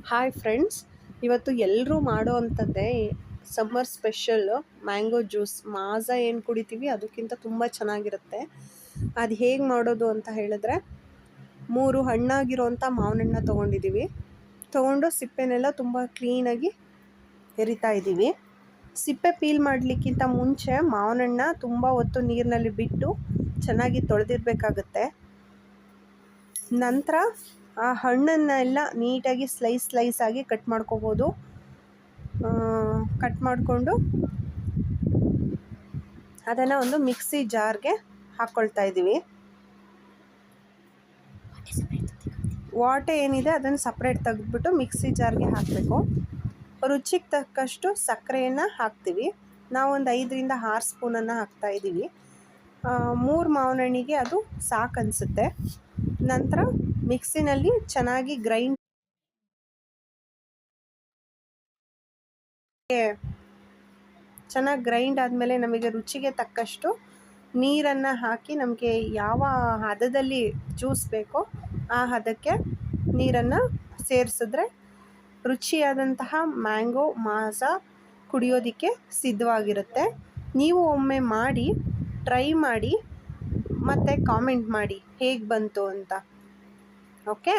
Hi friends, ಇವತ್ತು ಎಲ್ಲರೂ ಮಾಡೋ ಅಂಥದ್ದೇ ಸಮ್ಮರ್ ಸ್ಪೆಷಲ್ ಮ್ಯಾಂಗೋ ಜ್ಯೂಸ್. ಮಾಜಾ ಏನು ಕುಡಿತೀವಿ ಅದಕ್ಕಿಂತ ತುಂಬ ಚೆನ್ನಾಗಿರುತ್ತೆ. ಅದು ಹೇಗೆ ಮಾಡೋದು ಅಂತ ಹೇಳಿದ್ರೆ, 3 ಹಣ್ಣಾಗಿರೋಂಥ ಮಾವಿನ ಹಣ್ಣು ತೊಗೊಂಡಿದ್ದೀವಿ. ತೊಗೊಂಡು ಸಿಪ್ಪೆನೆಲ್ಲ ತುಂಬ ಕ್ಲೀನಾಗಿ ಎರಿತಾ ಇದ್ದೀವಿ. ಸಿಪ್ಪೆ ಪೀಲ್ ಮಾಡಲಿಕ್ಕಿಂತ ಮುಂಚೆ ಮಾವಿನ ಹಣ್ಣು ತುಂಬ ಹೊತ್ತು ನೀರಿನಲ್ಲಿ ಬಿಟ್ಟು ಚೆನ್ನಾಗಿ ತೊಳೆದಿರಬೇಕಾಗುತ್ತೆ. ನಂತರ ಆ ಹಣ್ಣನ್ನೆಲ್ಲ ನೀಟಾಗಿ ಸ್ಲೈಸ್ ಆಗಿ ಕಟ್ ಮಾಡ್ಕೋಬೋದು. ಕಟ್ ಮಾಡಿಕೊಂಡು ಅದನ್ನು ಒಂದು ಮಿಕ್ಸಿ ಜಾರ್ಗೆ ಹಾಕ್ಕೊಳ್ತಾ ಇದ್ದೀವಿ. ವಾಟೆ ಏನಿದೆ ಅದನ್ನು ಸಪ್ರೇಟ್ ತೆಗೆದ್ಬಿಟ್ಟು ಮಿಕ್ಸಿ ಜಾರ್ಗೆ ಹಾಕಬೇಕು. ರುಚಿಗೆ ತಕ್ಕಷ್ಟು ಸಕ್ಕರೆಯನ್ನು ಹಾಕ್ತೀವಿ. ನಾವೊಂದು 5ರಿಂದ 6 ಸ್ಪೂನನ್ನು ಹಾಕ್ತಾ ಇದ್ದೀವಿ. 3 ಮಾವಿನ ಹಣ್ಣಿಗೆ ಅದು ಸಾಕು ಅನಿಸುತ್ತೆ. ನಂತರ ಮಿಕ್ಸಿನಲ್ಲಿ ಚೆನ್ನಾಗಿ ಗ್ರೈಂಡ್ ಆದಮೇಲೆ ನಮಗೆ ರುಚಿಗೆ ತಕ್ಕಷ್ಟು ನೀರನ್ನು ಹಾಕಿ, ನಮಗೆ ಯಾವ ಹದದಲ್ಲಿ ಜ್ಯೂಸ್ ಬೇಕೋ ಆ ಹದಕ್ಕೆ ನೀರನ್ನು ಸೇರಿಸಿದ್ರೆ ರುಚಿಯಾದಂತಹ ಮ್ಯಾಂಗೋ ಮಾಜಾ ಕುಡಿಯೋದಕ್ಕೆ ಸಿದ್ಧವಾಗಿರುತ್ತೆ. ನೀವು ಒಮ್ಮೆ ಮಾಡಿ ಟ್ರೈ ಮಾಡಿ ಮತ್ತು ಕಾಮೆಂಟ್ ಮಾಡಿ ಹೇಗೆ ಬಂತು ಅಂತ. ಓಕೆ.